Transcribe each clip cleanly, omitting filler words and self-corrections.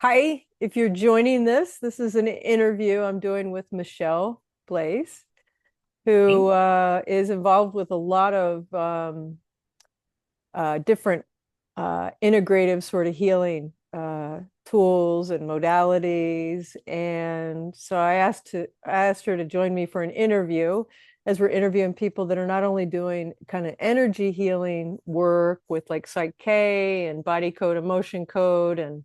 Hi, if you're joining this is an interview I'm doing with Michelle Blais, who Thank- is involved with a lot of different integrative sort of healing tools and modalities. And so I asked her to join me for an interview as we're interviewing people that are not only doing kind of energy healing work with like Psych K and body code, emotion code, and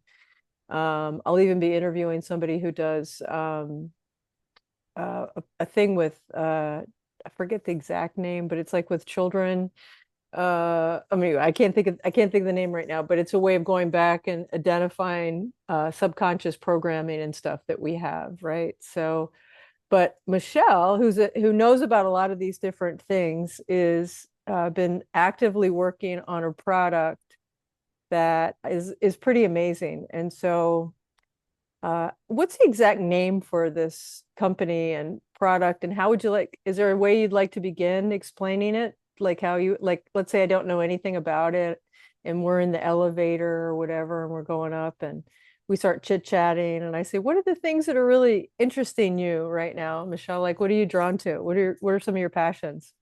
I'll even be interviewing somebody who does a thing with I forget the exact name, but it's like with children. I mean, I can't think of the name right now, but it's a way of going back and identifying subconscious programming and stuff that we have, right? So, but Michelle, who knows about a lot of these different things, is been actively working on a product that is pretty amazing. And so what's the exact name for this company and product, and how would you like, is there a way you'd like to begin explaining it? Like how you, like, let's say I don't know anything about it and we're in the elevator or whatever and we're going up and we start chit-chatting and I say, what are the things that are really interesting you right now, Michelle? Like, what are you drawn to? What are some of your passions?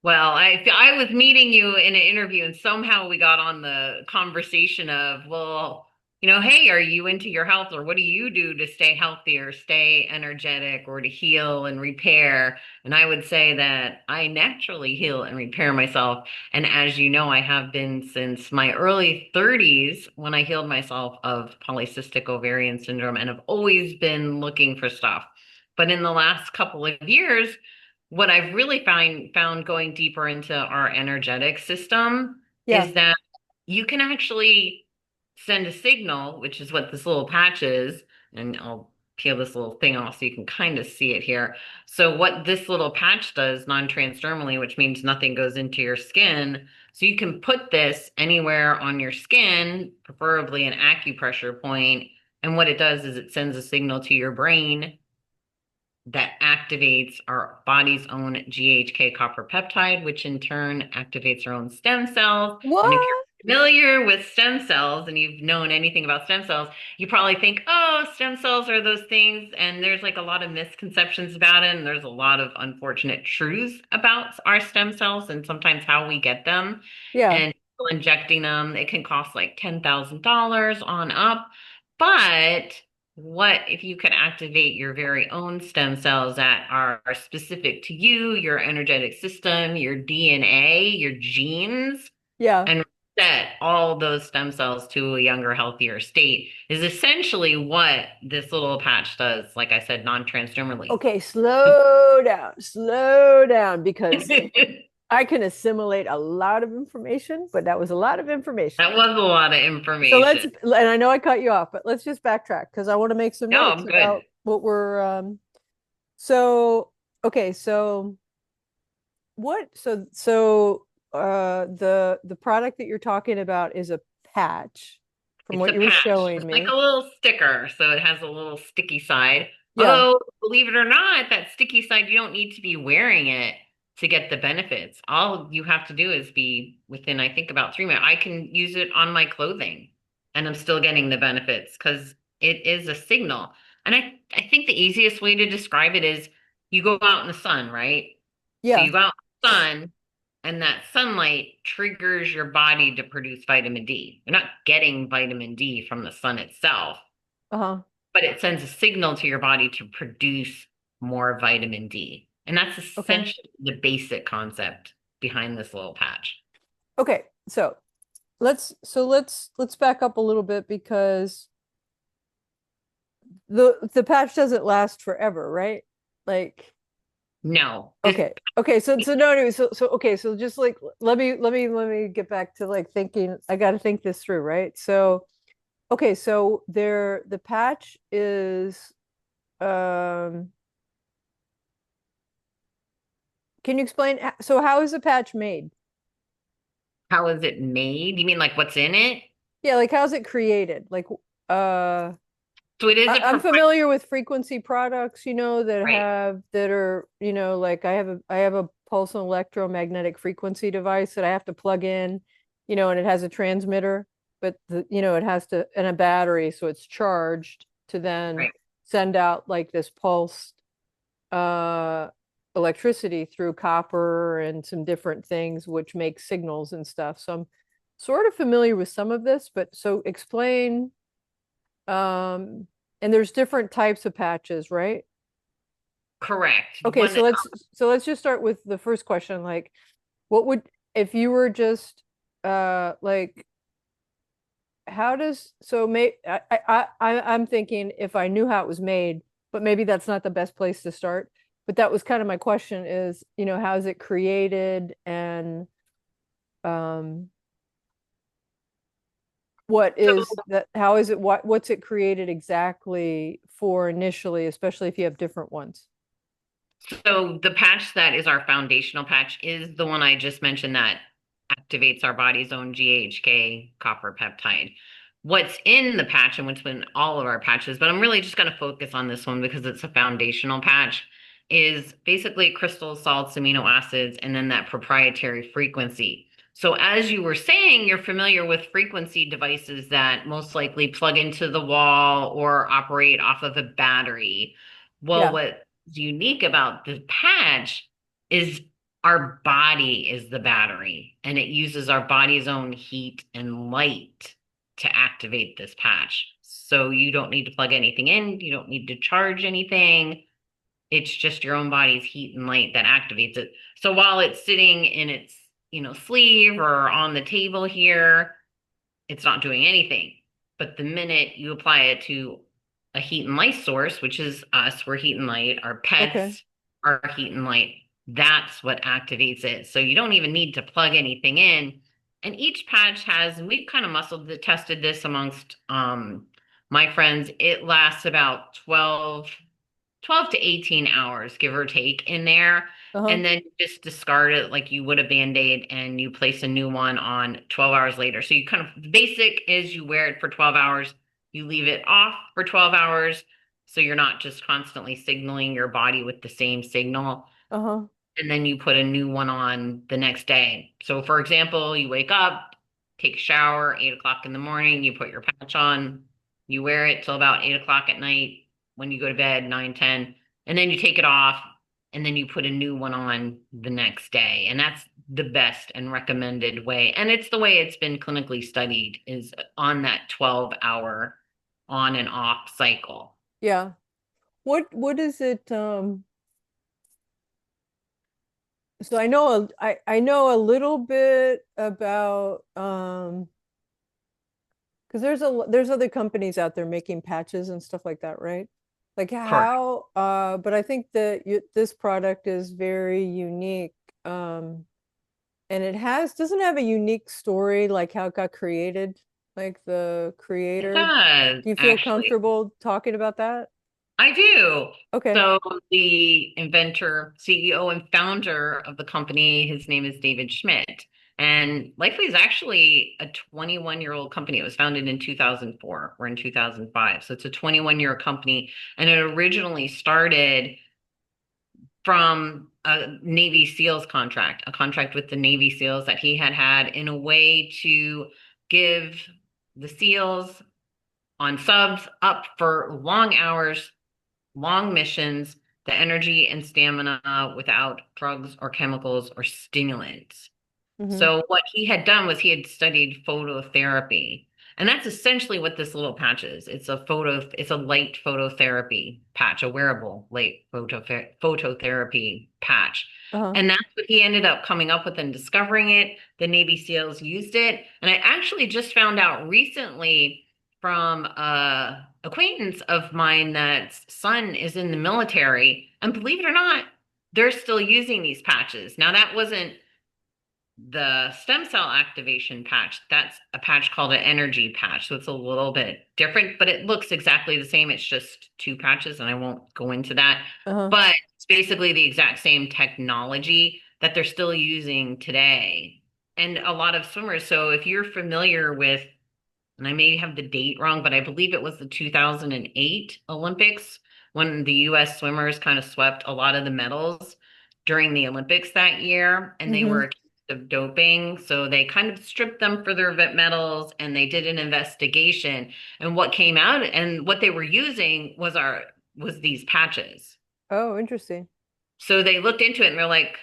Well, I was meeting you in an interview, and somehow we got on the conversation of, well, hey, are you into your health, or what do you do to stay healthy or stay energetic or to heal and repair? And I would say that I naturally heal and repair myself. And as you know, I have been since my early 30s when I healed myself of polycystic ovarian syndrome and have always been looking for stuff. But in the last couple of years, what I've really found going deeper into our energetic system Yeah. is that you can actually send a signal, which is what this little patch is, and I'll peel this little thing off so you can kind of see it here. So what this little patch does non-transdermally, which means nothing goes into your skin, so you can put this anywhere on your skin, preferably an acupressure point, and what it does is it sends a signal to your brain that activates our body's own GHK copper peptide, which in turn activates our own stem cells. And if you're What? familiar with stem cells and you've known anything about stem cells, you probably think, oh, stem cells are those things. And there's like a lot of misconceptions about it. And there's a lot of unfortunate truths about our stem cells and sometimes how we get them. Yeah. And injecting them, it can cost like $10,000 on up. But what if you could activate your very own stem cells that are specific to you, your energetic system, your DNA, your genes, Yeah. and reset all those stem cells to a younger, healthier state is essentially what this little patch does, like I said, non-transdermally. Okay, slow down, because I can assimilate a lot of information, but that was a lot of information. That was a lot of So information. and I know I cut you off, but let's just backtrack because I want to make some No, notes I'm good. about what we're, so, okay, so the product that you're talking about is a patch from It's what a you were patch. showing It's like me. a little sticker, so it has a little sticky side. Yeah, Although, believe it or not, that sticky side, you don't need to be wearing it to get the benefits. All you have to do is be within, I think, about 3 minutes. I can use it on my clothing and I'm still getting the benefits because it is a signal. And I think the easiest way to describe it is you go out in the sun, right? So yeah, you go out in the sun and that sunlight triggers your body to produce vitamin D. You're not getting vitamin D from the sun itself, uh-huh. but it sends a signal to your body to produce more vitamin D. And that's Okay. essentially the basic concept behind this little patch. Okay, so let's back up a little bit because the patch doesn't last forever, right? Like, No, this okay, so no, anyway, so okay, so just like let me get back to like thinking. I got to think this through, right? So okay, so the patch is um. Can you explain? So how is the patch made? how is it made? You mean like what's in it? Yeah, like how's it created? Like, So it is a I'm provide, familiar with frequency products, right? that are, like I have a pulse and electromagnetic frequency device that I have to plug in, and it has a transmitter. but it has to, and a battery, so it's charged to then Right. send out like this pulsed uh electricity through copper and some different things which make signals and stuff. So I'm sort of familiar with some of this, but so explain and there's different types of patches, right? Correct. Okay, One, so let's just start with the first question. Like, what would if you were just like how does so may I'm thinking if I knew how it was made, but maybe that's not the best place to start. But that was kind of my question is, how is it created and um what is so that how is it what's it created exactly for initially, especially if you have different ones? So the patch that is our foundational patch is the one I just mentioned that activates our body's own GHK copper peptide. What's in the patch and what's in all of our patches, but I'm really just going to focus on this one because it's a foundational patch, is basically crystal salts, amino acids, and then that proprietary frequency. So as you were saying, you're familiar with frequency devices that most likely plug into the wall or operate off of a battery. Well, Yeah. what's unique about the patch is our body is the battery, and it uses our body's own heat and light to activate this patch. So you don't need to plug anything in, you don't need to charge anything. It's just your own body's heat and light that activates it. So while it's sitting in its, sleeve or on the table here, it's not doing anything. But the minute you apply it to a heat and light source, which is us, we're heat and light, our Okay. pets are heat and light, that's what activates it. So you don't even need to plug anything in. And each patch has, and we've kind of tested this amongst my friends, it lasts about 12 to 18 hours, give or take, in there. Uh-huh. And then you just discard it like you would a Band-Aid and you place a new one on 12 hours later. So you kind of, the basic is you wear it for 12 hours, you leave it off for 12 hours. So you're not just constantly signaling your body with the same signal, Uh-huh. and then you put a new one on the next day. So, for example, you wake up, take a shower, 8 o'clock in the morning, you put your patch on, you wear it till about 8 o'clock at night. When you go to bed, 9, 10, and then you take it off, and then you put a new one on the next day. And that's the best and recommended way. And it's the way it's been clinically studied is on that 12-hour on and off cycle. Yeah. What is it so I know a little bit about because there's other companies out there making patches and stuff like that, right? Like Correct. how but I think that this product is very unique and it has doesn't it have a unique story like how it got created, like the It creator. does, Do you feel actually. comfortable talking about that? I do. Okay. So the inventor, CEO, and founder of the company, his name is David Schmidt. And Lifeway is actually a 21-year-old company. It was founded in 2004. We're in 2005. So it's a 21-year company. And it originally started from a Navy SEALs contract, a contract with the Navy SEALs that he had had in a way to give the SEALs on subs up for long hours, long missions, the energy and stamina without drugs or chemicals or stimulants. Mm-hmm. So what he had done was he had studied phototherapy. And that's essentially what this little patch is. It's a light phototherapy patch, a wearable light phototherapy patch. Uh-huh. And that's what he ended up coming up with and discovering it. The Navy SEALs used it. And I actually just found out recently from a acquaintance of mine that's son is in the military. And believe it or not, they're still using these patches. Now that wasn't the stem cell activation patch. That's a patch called an energy patch. So it's a little bit different, but it looks exactly the same. It's just two patches, and I won't go into that. Uh-huh. But it's basically the exact same technology that they're still using today. And a lot of swimmers. So if you're familiar with, and I may have the date wrong, but I believe it was the 2008 Olympics when the US swimmers kind of swept a lot of the medals during the Olympics that year, and they Mm-hmm. were accused of doping. So they kind of stripped them for their metals and they did an investigation. And what came out and what they were using was these patches. Oh, interesting. So they looked into it and they're like,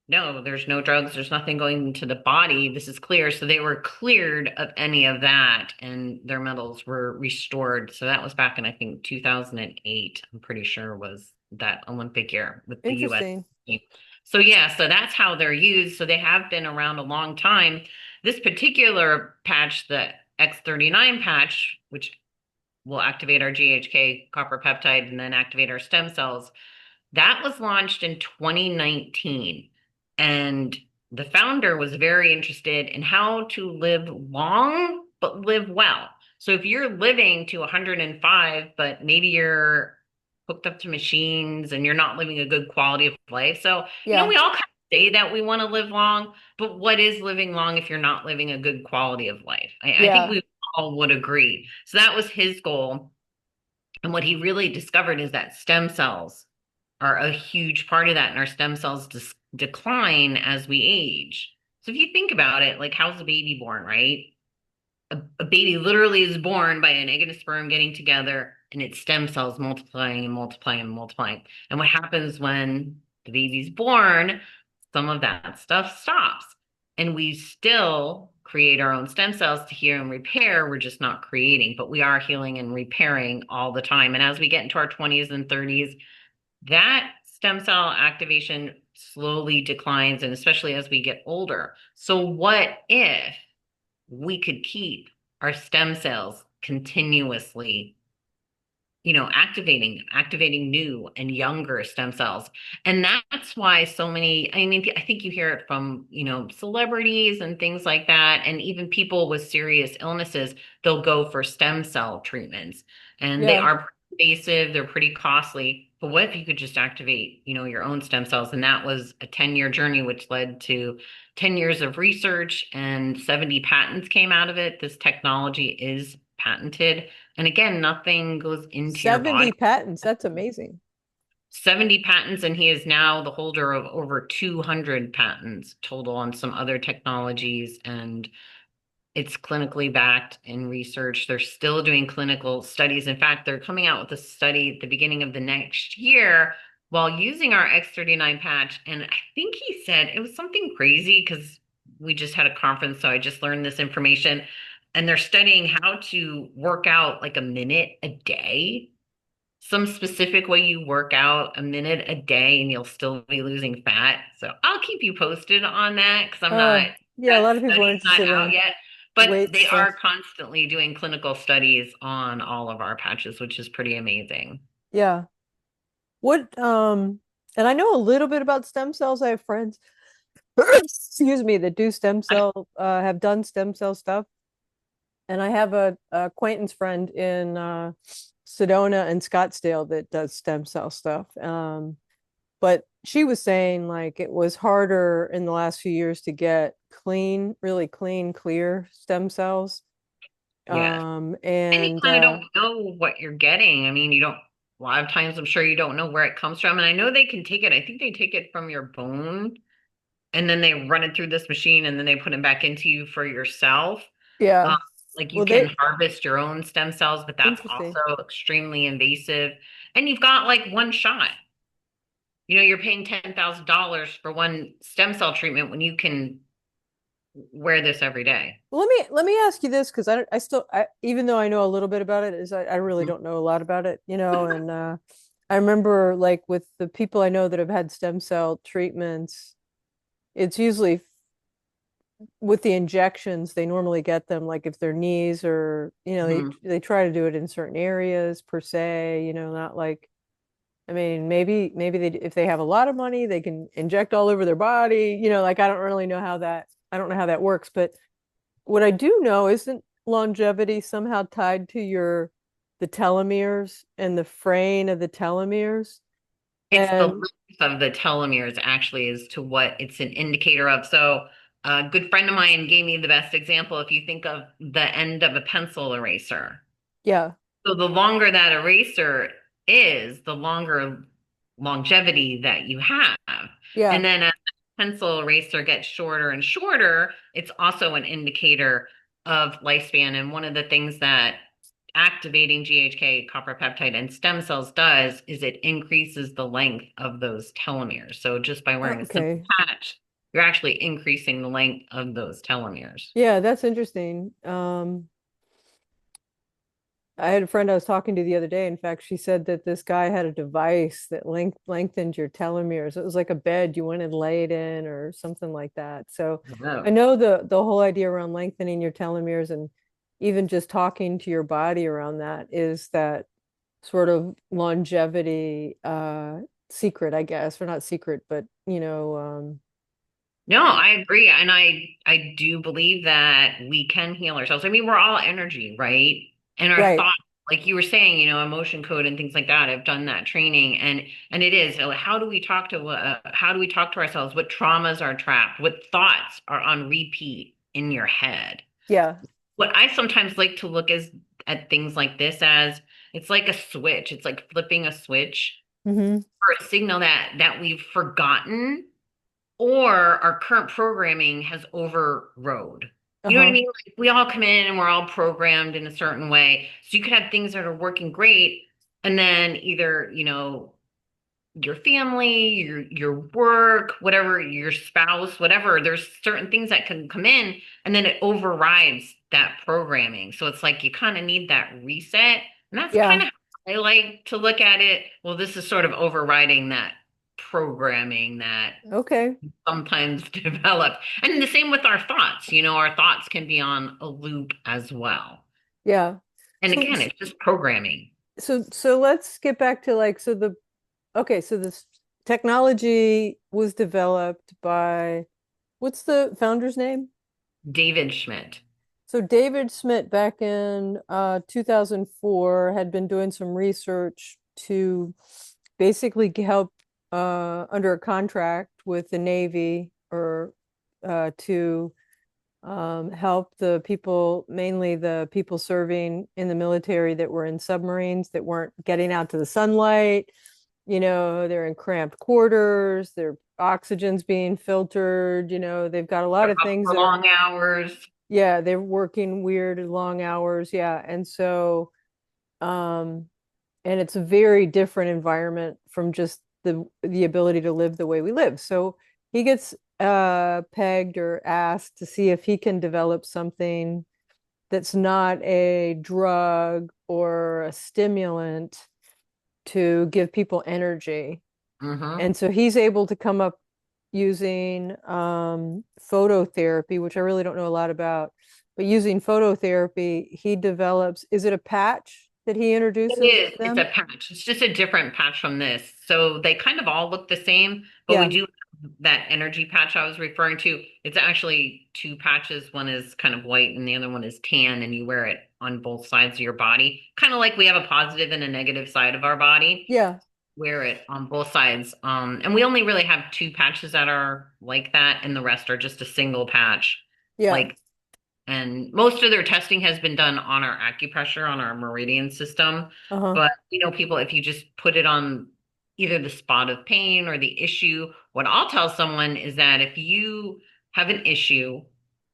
no, there's no drugs, there's nothing going into the body. This is clear. So they were cleared of any of that and their metals were restored. So that was back in, I think, 2008, I'm pretty sure was that Olympic year with the US Interesting. team. So yeah, so that's how they're used. So they have been around a long time. This particular patch, the X39 patch, which will activate our GHK copper peptide and then activate our stem cells, that was launched in 2019. And the founder was very interested in how to live long, but live well. So if you're living to 105, but maybe you're hooked up to machines and you're not living a good quality of life. So, Yeah. we all kind of say that we want to live long, but what is living long if you're not living a good quality of life? I think Yeah. we all would agree. So that was his goal. And what he really discovered is that stem cells are a huge part of that, and our stem cells decline as we age. So if you think about it, like how's a baby born, right? A baby literally is born by an egg and a sperm getting together and its stem cells multiplying and multiplying and multiplying. And what happens when the baby's born? Some of that stuff stops. And we still create our own stem cells to heal and repair. We're just not creating, but we are healing and repairing all the time. And as we get into our 20s and 30s, that stem cell activation slowly declines, and especially as we get older. So, what if we could keep our stem cells continuously, activating new and younger stem cells? And that's why so many, I mean, I think you hear it from, celebrities and things like that. And even people with serious illnesses, they'll go for stem cell treatments. And they Yeah. are invasive, they're pretty costly. But what if you could just activate, your own stem cells? And that was a 10-year journey, which led to 10 years of research and 70 patents came out of it. This technology is patented. And again, nothing goes into your 70 body. patents. That's amazing. 70 patents, and he is now the holder of over 200 patents total on some other technologies. And it's clinically backed in research. They're still doing clinical studies. In fact, they're coming out with a study at the beginning of the next year while using our X39 patch. And I think he said it was something crazy because we just had a conference, so I just learned this information. And they're studying how to work out like a minute a day, some specific way you work out a minute a day and you'll still be losing fat. So I'll keep you posted on that because Yeah, a that lot of people are study's not interested out in yet. But weight they stuff. are constantly doing clinical studies on all of our patches, which is pretty amazing. Yeah. What and I know a little bit about stem cells. I have friends, excuse me, that do stem cell have done stem cell stuff. And I have a acquaintance friend in Sedona and Scottsdale that does stem cell stuff. But she was saying like it was harder in the last few years to get clean, really clean, clear stem cells. Yes. And you And kind of don't know what you're getting. I mean, you don't, a lot of times I'm sure you don't know where it comes from. And I know they can take it. I think they take it from your bone and then they run it through this machine and then they put it back into you for yourself. yeah. Um, like you Well, can they harvest your own stem cells, but that's interesting. also extremely invasive. And you've got like one shot. You're paying $10,000 for one stem cell treatment when you can wear this every day. Well, let me ask you this because I still even though I know a little bit about it, is I really Mhm. don't know a lot about it, and I remember like with the people I know that have had stem cell treatments, it's usually with the injections, they normally get them like if their knees or Mhm. they try to do it in certain areas per se, not like I mean maybe they if they have a lot of money, they can inject all over their body, like I don't know how that works, but what I do know isn't longevity somehow tied to the telomeres and the fraying of the telomeres? It's the And length of the telomeres actually is to what it's an indicator of. So a good friend of mine gave me the best example. If you think of the end of a pencil eraser. yeah, So the longer that eraser is, the longer longevity that you have. And yeah, then pencil eraser gets shorter and shorter, it's also an indicator of lifespan. And one of the things that activating GHK, copper peptide, and stem cells does is it increases the length of those telomeres. So just by wearing a simple Okay. patch, you're actually increasing the length of those telomeres. Yeah, that's interesting. I had a friend I was talking to the other day. In fact, she said that this guy had a device that lengthened your telomeres. It was like a bed you went and laid in or something like that. So I Oh. know the whole idea around lengthening your telomeres and even just talking to your body around that is that sort of longevity secret, I guess, or not secret, but No, I agree. And I do believe that we can heal ourselves. I mean, we're all energy, right? And our right. thoughts, like you were saying, emotion code and things like that. I've done that training and it is, how do we talk to how do we talk to ourselves? What traumas are trapped? What thoughts are on repeat in your head? Yeah. What I sometimes like to look at things like this as it's like a switch. It's like flipping a switch Hmm. for a signal that we've forgotten or our current programming has overrode. You know what I Uh-huh. mean? Like we all come in and we're all programmed in a certain way. So you could have things that are working great, and then either, your family, your work, whatever, your spouse, whatever, there's certain things that can come in and then it overrides that programming. So it's like you kind of need that reset. And that's kind Yeah. of how I like to look at it. Well, this is sort of overriding that programming that Okay. sometimes develop. And the same with our thoughts. Our thoughts can be on a loop as well. Yeah. And So again, it's just programming. so let's get back to like so this technology was developed by what's the founder's name? David Schmidt. So David Schmidt back in 2004 had been doing some research to basically help under a contract with the Navy or to help the people, mainly the people serving in the military that were in submarines that weren't getting out to the sunlight. They're in cramped quarters, their oxygen's being filtered, they've got a lot They're of up things for that are, long hours. yeah, they're working weird long hours. Yeah. And so, um, and it's a very different environment from just the ability to live the way we live. So he gets pegged or asked to see if he can develop something that's not a drug or a stimulant to give people energy. Hmm. And so he's able to come up using phototherapy, which I really don't know a lot about, but using phototherapy, he develops, is it a patch that he It introduces is. to It's a them? patch. It's just a different patch from this. So they kind of all look the same, but we Yeah. do have that energy patch I was referring to. It's actually two patches. One is kind of white and the other one is tan, and you wear it on both sides of your body. Kind of like we have a positive and a negative side of our body. Yeah. Wear it on both sides. And we only really have two patches that are like that, and the rest are just a single patch. Yeah. Like and most of their testing has been done on our acupressure, on our meridian system. Uh-huh. But people, if you just put it on either the spot of pain or the issue, what I'll tell someone is that if you have an issue,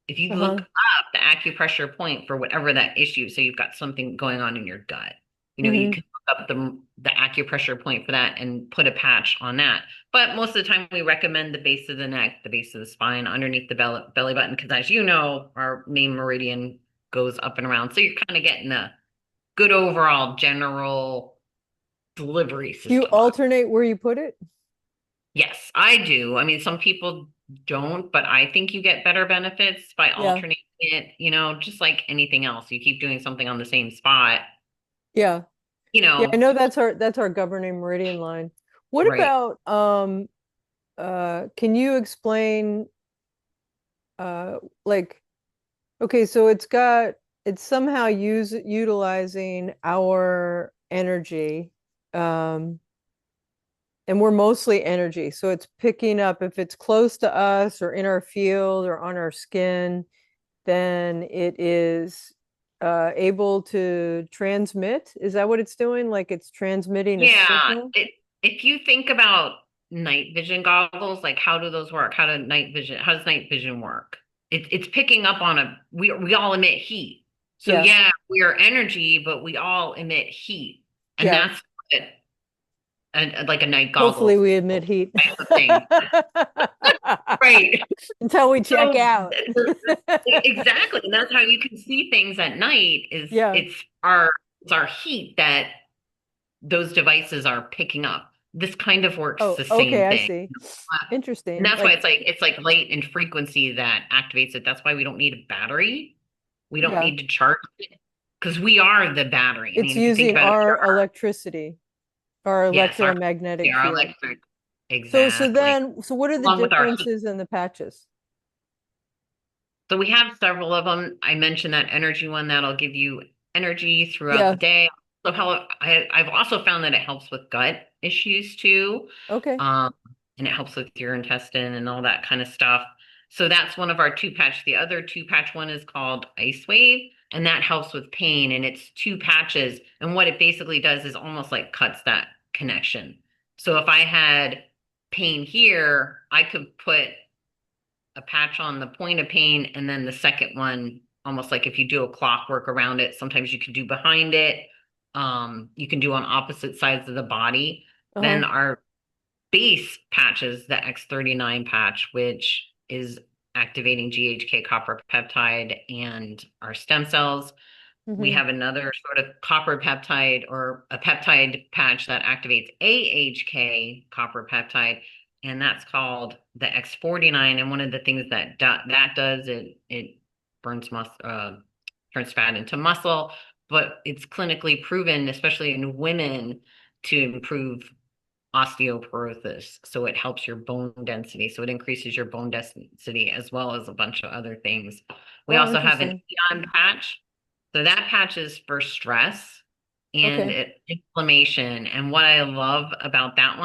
if you look Uh-huh. up the acupressure point for whatever that issue, so you've got something going on in your gut, you Hmm. can look up the acupressure point for that and put a patch on that. But most of the time, we recommend the base of the neck, the base of the spine, underneath the belly button, because as you know, our main meridian goes up and around. So you're kind of getting a good overall general delivery Do you system on. alternate where you put it? Yes, I do. I mean, some people don't, but I think you get better benefits by Yeah. alternating it, just like anything else. You keep doing something on the same spot, Yeah. you Yeah, I know, know that's our governing meridian line. What right. about can you explain like okay, so it's somehow utilizing our energy um and we're mostly energy. So it's picking up if it's close to us or in our field or on our skin, then it is able to transmit. Is that what it's doing? Like it's transmitting a Yeah, signal? if you think about night vision goggles, like how do those work? How does night vision work? It's picking up on we all emit heat. So Yeah. yeah, we are energy, but we all emit heat. And Yeah. that's what like a night Hopefully goggles we emit heat. type of thing. Right. Until we check So out. exactly. And that's how you can see things at night is Yeah. it's our heat that those devices are picking up. This kind of works Oh, the okay, same I thing. see. And Interesting. that's why Like, it's like light and frequency that activates it. That's why we don't need a battery. We don't yeah, need to charge it because we are the battery. I it's mean, if you think using about it, our electricity, our yes, electromagnetic our field. electric, So exactly, then, so what are the along with our heat. differences in the patches? So we have several of them. I mentioned that energy one that'll give you energy throughout the Yeah. day. So I've also found that it helps with gut issues too. Okay. Um, and it helps with your intestine and all that kind of stuff. So that's one of our two patch. The other two patch one is called Ice Wave, and that helps with pain. And it's two patches. And what it basically does is almost like cuts that connection. So if I had pain here, I could put a patch on the point of pain, and then the second one, almost like if you do a clockwork around it, sometimes you can do behind it. You can do on opposite sides of the body. Uh-huh. Then our base patches, the X39 patch, which is activating GHK copper peptide and our stem cells. We Mm-hmm. have another sort of copper peptide or a peptide patch that activates AHK copper peptide, and that's called the X49. And one of the things that does it burns muscle, turns fat into muscle, but it's clinically proven, especially in women, to improve osteoporosis. So it helps your bone density. So it increases your bone density as well as a bunch of other things. We Oh, also have an interesting. Eon patch. So that patch is for stress and Okay. inflammation. And what I love about that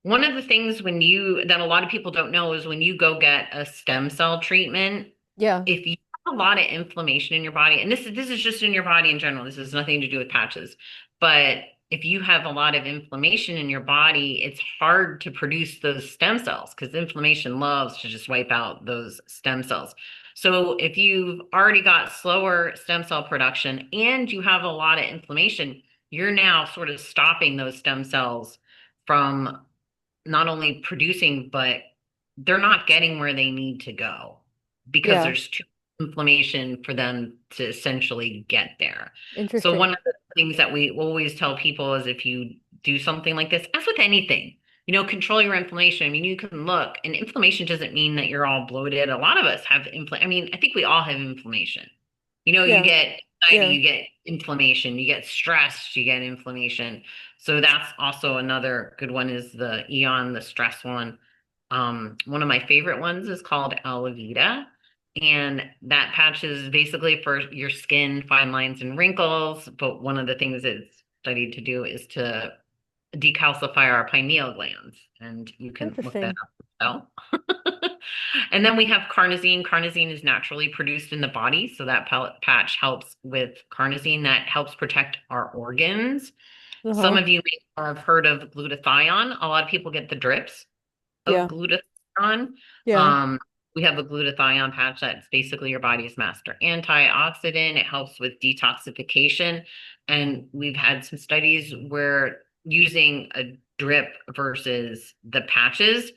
one of the things that a lot of people don't know is when you go get a stem cell treatment, Yeah. if you have a lot of inflammation in your body, and this is just in your body in general, this has nothing to do with patches, but if you have a lot of inflammation in your body, it's hard to produce those stem cells because inflammation loves to just wipe out those stem cells. So if you've already got slower stem cell production and you have a lot of inflammation, you're now sort of stopping those stem cells from not only producing, but they're not getting where they need to go because Yeah. there's too much inflammation for them to essentially get there. So one Interesting. of the things that we always tell people is if you do something like this, as with anything, control your inflammation. I mean, you can look, and inflammation doesn't mean that you're all bloated. A lot of us have I mean, I think we all have inflammation. You Yeah. get anxiety, Yeah. you get inflammation, you get stress, you get inflammation. So that's also another good one is the Eon, the stress one. One of my favorite ones is called Alavita. And that patch is basically for your skin, fine lines, and wrinkles. But one of the things it's studied to do is to decalcify our pineal glands. And you can look that Interesting. up as well. And then we have carnosine. Carnosine is naturally produced in the body. So that patch helps with carnosine that helps protect our organs. Some Uh-huh. of you may have heard of glutathione. A lot of people get the drips of Yeah. glutathione. Yeah. Um, we have a glutathione patch that's basically your body's master antioxidant. It helps with detoxification. And we've had some studies where using a drip versus the patches.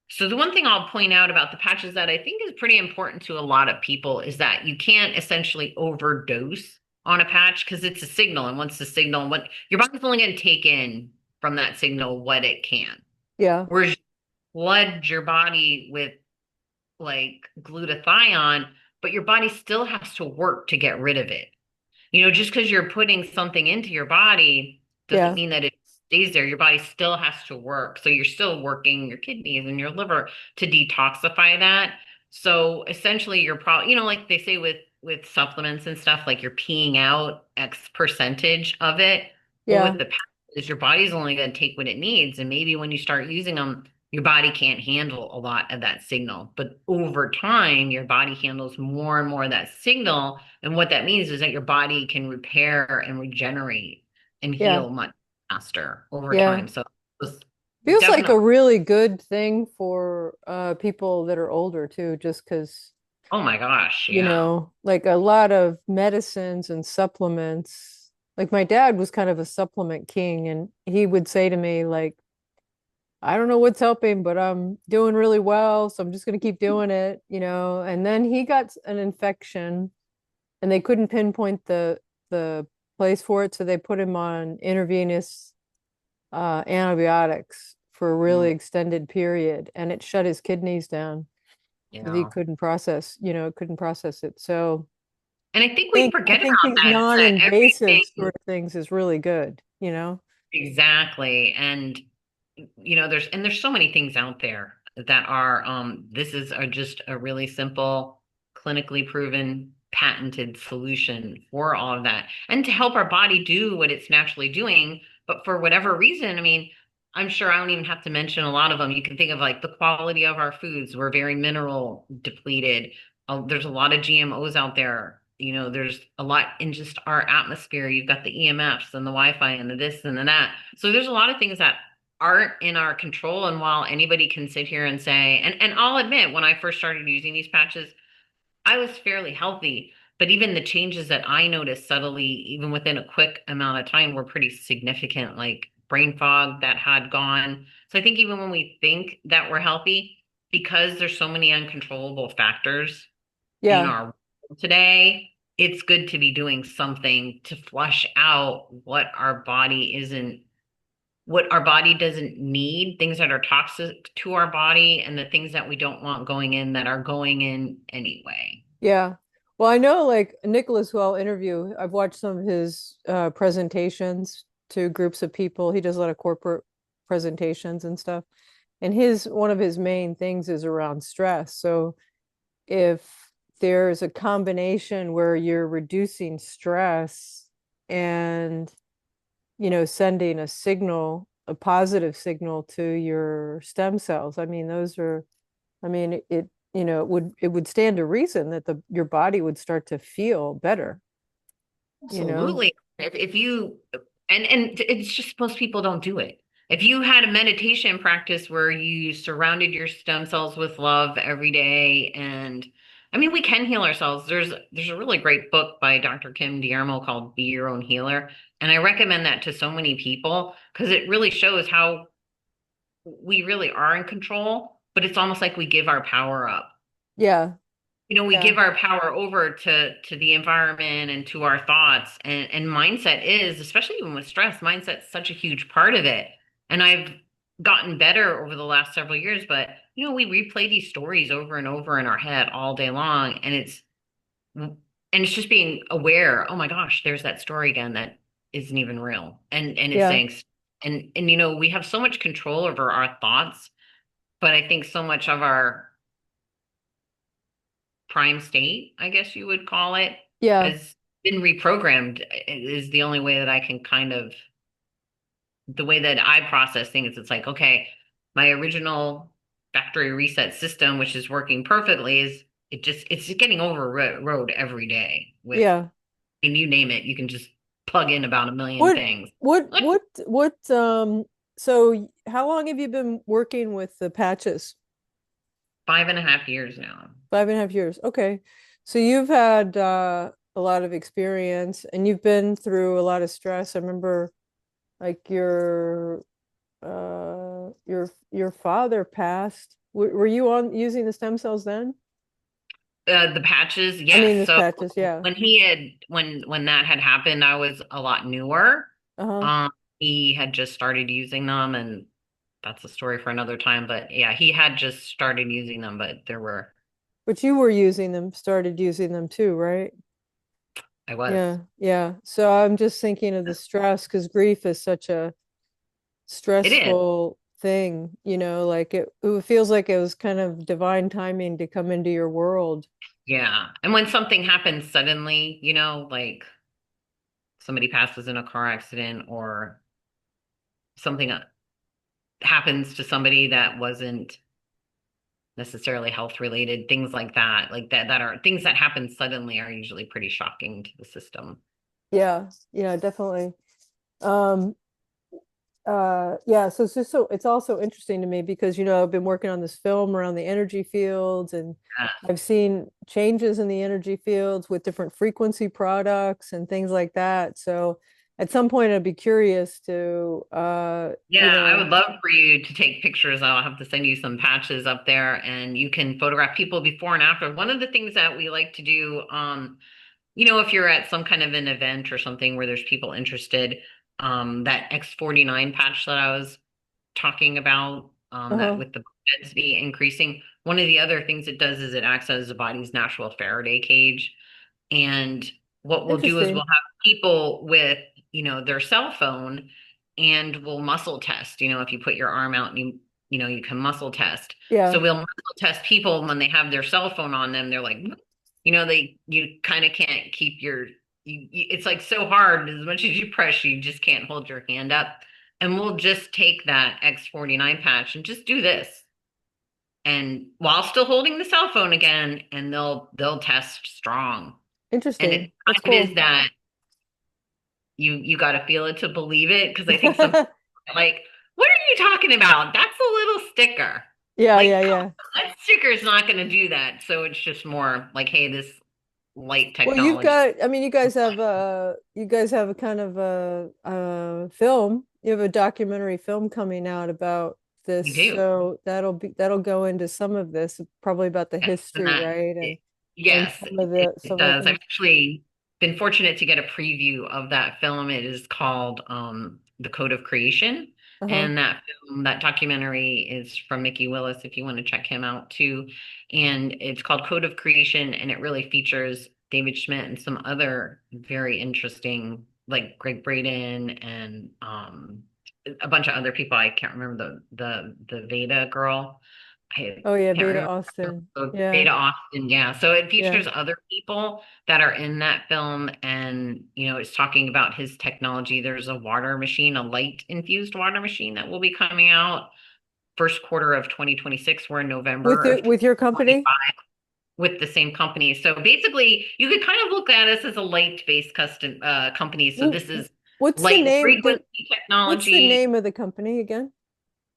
So the one thing I'll point out about the patches that I think is pretty important to a lot of people is that you can't essentially overdose on a patch because it's a signal. And once the signal, what your body's only going to take in from that signal what it can. Yeah. Whereas flood your body with like glutathione, but your body still has to work to get rid of it. Just because you're putting something into your body doesn't Yeah. mean that it stays there. Your body still has to work. So you're still working your kidneys and your liver to detoxify that. So essentially you're probably, like they say with supplements and stuff, like you're peeing out X percentage of it. Well, with Yeah. the patches, your body's only going to take what it needs. And maybe when you start using them, your body can't handle a lot of that signal. But over time, your body handles more and more of that signal. And what that means is that your body can repair and regenerate and Yeah. heal much faster over Yeah. time. So Feels like a definitely. really good thing for people that are older too, just because, Oh my gosh, yeah. like a lot of medicines and supplements. Like my dad was kind of a supplement king, and he would say to me, like, I don't know what's helping, but I'm doing really well, so I'm just going to keep doing it. And then he got an infection, and they couldn't pinpoint the place for it, so they put him on intravenous antibiotics for a really Mm, extended period, and it shut his kidneys down because he yeah. couldn't process it. So And I think we I forget think about these that. It's that non-invasive everything sort of things is really good. exactly. And there's so many things out there that are this is just a really simple, clinically proven, patented solution for all of that. And to help our body do what it's naturally doing, but for whatever reason, I mean, I'm sure I don't even have to mention a lot of them. You can think of like the quality of our foods. We're very mineral depleted. There's a lot of GMOs out there. There's a lot in just our atmosphere. You've got the EMFs and the Wi-Fi and the this and the that. So there's a lot of things that aren't in our control. And while anybody can sit here and say, and I'll admit, when I first started using these patches, I was fairly healthy. But even the changes that I noticed subtly, even within a quick amount of time, were pretty significant, like brain fog that had gone. So I think even when we think that we're healthy, because there's so many uncontrollable factors in Yeah, our world today, it's good to be doing something to flush out what our body doesn't need, things that are toxic to our body, and the things that we don't want going in that are going in anyway. yeah. Well, I know like Nicholas, who I'll interview, I've watched some of his presentations to groups of people. He does a lot of corporate presentations and stuff. And his one of his main things is around stress. So if there's a combination where you're reducing stress and sending a signal, a positive signal to your stem cells, I mean those are, I mean it would stand to reason that the your body would start to feel better you know Absolutely. If you and it's just most people don't do it. If you had a meditation practice where you surrounded your stem cells with love every day, and I mean we can heal ourselves. There's a really great book by Dr. Kim D'Ermo called Be Your Own Healer, and I recommend that to so many people because it really shows how we really are in control, but it's almost like we give our power up. yeah, We yeah, give our power over to the environment and to our thoughts, and mindset is, especially even with stress, mindset's such a huge part of it. And I've gotten better over the last several years, but we replay these stories over and over in our head all day long, and it's just being aware, oh my gosh, there's that story again that isn't even real, and it's yeah, saying, and we have so much control over our thoughts, but I think so much of our prime state, I guess you would call it, yeah, has been reprogrammed, is the only way that I can kind of, the way that I process things. It's like, okay, my original factory reset system, which is working perfectly, it's just getting overrode every day with, yeah. and you name it, you can just plug in about a million what things. what so how long have you been working with the patches? 5.5 years now. 5.5 years. Okay. So you've had a lot of experience and you've been through a lot of stress. I remember like your father passed. Were you on using the stem cells then? The patches, I yes. mean, this So patches, yeah. when that had happened, I was a lot newer. Uh-huh. Um, he had just started using them, and that's a story for another time. But yeah, he had just started using them, but But you were using them, started using them too, right? I was. Yeah, yeah. So I'm just thinking of the stress because grief is such a It is. stressful thing, like it feels like it was kind of divine timing to come into your world. Yeah. And when something happens suddenly, like somebody passes in a car accident or something happens to somebody that wasn't necessarily health related, things like that are things that happen suddenly are usually pretty shocking to the system. Yeah, yeah, definitely. Um, Yeah, so it's just so it's also interesting to me because I've been working on this film around the energy fields, and I've seen changes in the energy fields with different frequency products and things like that. So at some point I'd be curious to Yeah, I would love for you to take pictures. I'll have to send you some patches up there and you can photograph people before and after. One of the things that we like to do, if you're at some kind of an event or something where there's people interested, that X49 patch that I was talking about, that uh-huh. with the density increasing, one of the other things it does is it acts as the body's natural Faraday cage. And what we'll do is we'll Interesting. have people with, their cell phone and we'll muscle test. If you put your arm out and you can muscle test. So Yeah, we'll muscle test people and when they have their cell phone on them, they're like, you kind of can't keep it's like so hard as much as you press, you just can't hold your hand up. And we'll just take that X49 patch and just do this. And while still holding the cell phone again, and they'll test strong. And it interesting. That's kind of is cool. that you got to feel it to believe it because I think some people are like, what are you talking about? That's a little sticker. Yeah, yeah, Like, come yeah. on, that sticker is not going to do that. So it's just more like, hey, this light Well, you've technology. got, I mean, you guys have a kind of film. You have a documentary film coming out about this, We do. so that'll go into some of this, probably about the Yes, and history, right? And yes, it some of the does. I've things. actually been fortunate to get a preview of that film. It is called The Code of Creation. Uh-huh. And that film, that documentary is from Mickey Willis, if you want to check him out too. And it's called Code of Creation, and it really features David Schmidt and some other very interesting, like Greg Braden and a bunch of other people. I can't remember the Veda girl. I Oh yeah, can't Beta remember. Austin. Beta Yeah, Austin, yeah. So it yeah. features other people that are in that film, and it's talking about his technology. There's a water machine, a light infused water machine that will be coming out first quarter of 2026. We're in November of With your company? 2025 with the same company. So basically, you could kind of look at us as a light-based custom company. So Wh- this is What's the light name? frequency What's the technology, name of the company again?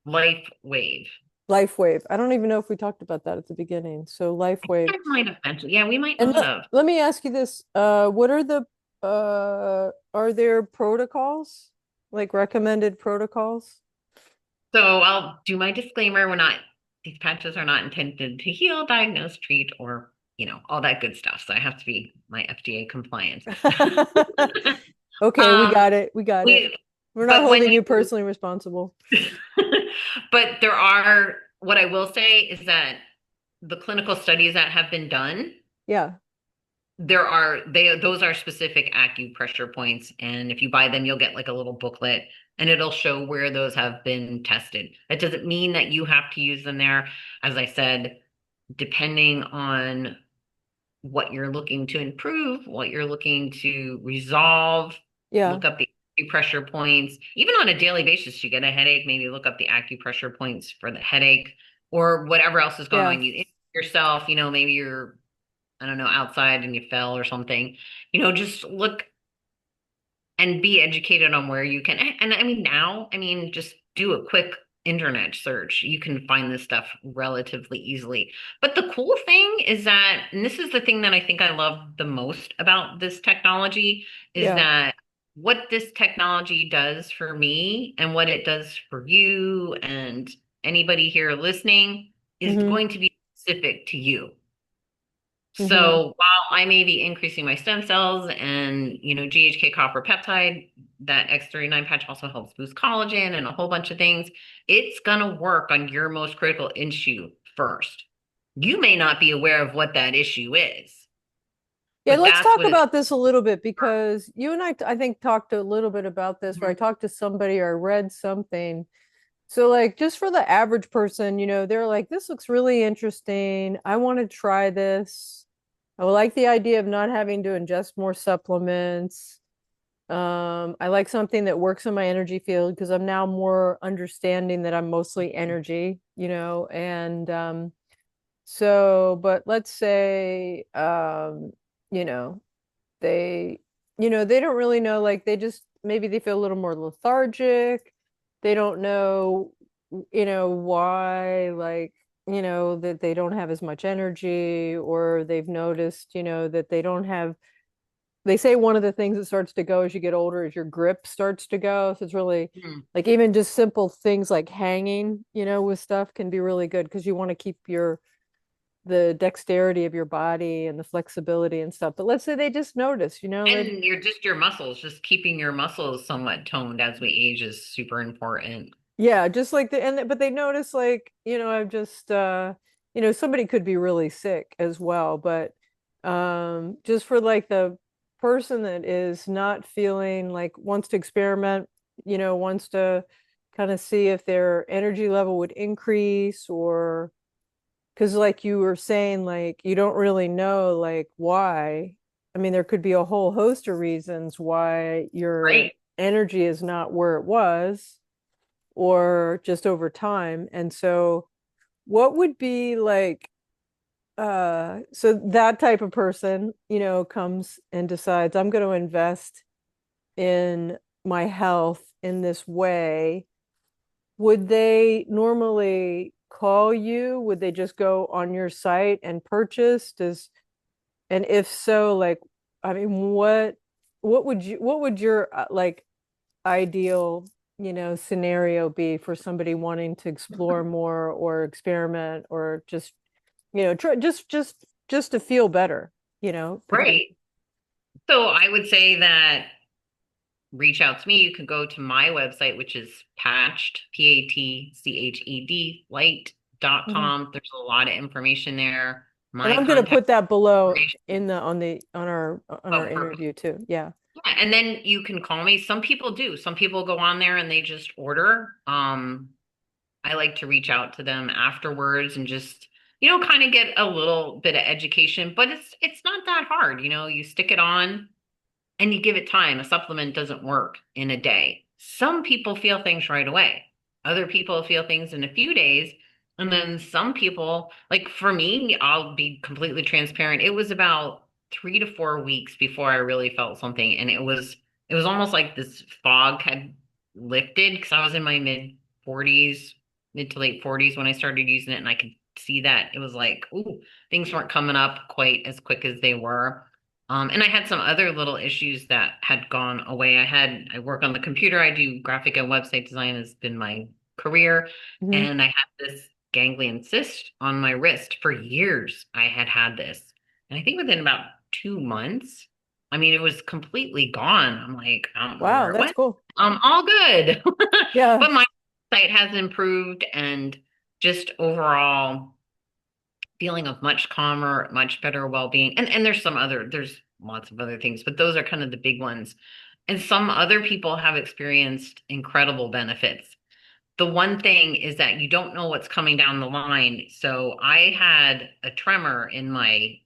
life wave. LifeWave. I don't even know if we talked about that at the beginning. So LifeWave. I might have mentioned, yeah, we might And not have. let me ask you this. What are are there protocols? Like recommended protocols? So I'll do my disclaimer. These patches are not intended to heal, diagnose, treat, or, all that good stuff. So I have to be my FDA compliant. Okay, we Um, got it. We got it. we, We're not but when holding you, you personally responsible. but what I will say is that the clinical studies that have been done, Yeah. those are specific acupressure points. And if you buy them, you'll get like a little booklet and it'll show where those have been tested. That doesn't mean that you have to use them there. As I said, depending on what you're looking to improve, what you're looking to resolve, Yeah. look up the acupressure points. Even on a daily basis, you get a headache, maybe look up the acupressure points for the headache or whatever else is going Yeah. on. You yourself, maybe you're, I don't know, outside and you fell or something. Just look and be educated on where you can. And I mean, now, I mean, just do a quick internet search. You can find this stuff relatively easily. But the cool thing is that, and this is the thing that I think I love the most about this technology, is Yeah. that what this technology does for me and what it does for you and anybody here listening is Mm-hmm. going to be specific to you. Mm-hmm. So while I may be increasing my stem cells and, GHK copper peptide, that X39 patch also helps boost collagen and a whole bunch of things, it's going to work on your most critical issue first. You may not be aware of what that issue is, Yeah, but let's that's talk what it's about this a little bit because you and I think, talked a little bit about this, or I for. talked to somebody or read something. So, like, just for the average person, they're like, this looks really interesting. I want to try this. I would like the idea of not having to ingest more supplements. I like something that works in my energy field because I'm now more understanding that I'm mostly energy, and but let's say, you know, they, they don't really know, like they just maybe they feel a little more lethargic. they don't know, why, like, that they don't have as much energy, or they've noticed, that they don't have, they say one of the things that starts to go as you get older is your grip starts to go. So it's really Hmm. like even just simple things like hanging, with stuff can be really good because you want to keep the dexterity of your body and the flexibility and stuff. But let's say they just notice, And your muscles, just keeping your muscles somewhat toned as we age is super important. yeah, just like but they notice, like, I've just somebody could be really sick as well, but just for like the person that is not feeling like wants to experiment, wants to kind of see if their energy level would increase, or because like you were saying, like you don't really know like why. I mean, there could be a whole host of reasons why your Right. energy is not where it was, or just over time. And so what would be like, so that type of person, comes and decides, I'm going to invest in my health in this way. Would they normally call you? Would they just go on your site and purchase? And if so, like, I mean, what would your like ideal, scenario be for somebody wanting to explore more or experiment, or just, try just to feel better, potentially. Right. So I would say that reach out to me. You can go to my website, which is patched, PATCHED, Mhm. light.com. There's a lot of information there. And My I'm going to contact put that below information. in the on our Oh, perfect. interview too. Yeah. Yeah, and then you can call me. Some people do. Some people go on there and they just order. I like to reach out to them afterwards and just, kind of get a little bit of education, but it's not that hard. You stick it on and you give it time. A supplement doesn't work in a day. Some people feel things right away. Other people feel things in a few days. And then some people, like for me, I'll be completely transparent. It was about 3 to 4 weeks before I really felt something. And it was almost like this fog had lifted because I was in my mid 40s, mid to late 40s when I started using it. And I could see that it was like, ooh, things weren't coming up quite as quick as they were. And I had some other little issues that had gone away. I work on the computer. I do graphic and website design has been my career. Hmm. And I had this ganglion cyst on my wrist for years. I had had this. And I think within about 2 months, I mean, it was completely gone. I'm like, I don't know Wow, where it that's went. cool. All good. Yeah. But my site has improved and just overall feeling of much calmer, much better well-being. And there's lots of other things, but those are kind of the big ones. And some other people have experienced incredible benefits. The one thing is that you don't know what's coming down the line. So I had a tremor in my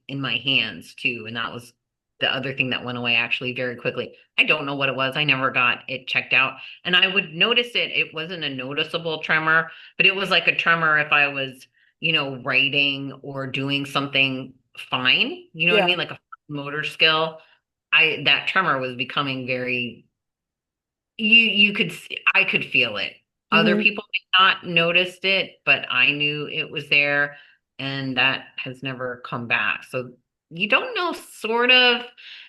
hands too, and that was the other thing that went away actually very quickly. I don't know what it was. I never got it checked out. And I would notice it. It wasn't a noticeable tremor, but it was like a tremor if I was, writing or doing something fine. You know what I Yeah. mean? Like a motor skill. That tremor was becoming very you could see, I could feel it. Other Hmm. people may not noticed it, but I knew it was there, and that has never come back. So you don't know, sort of,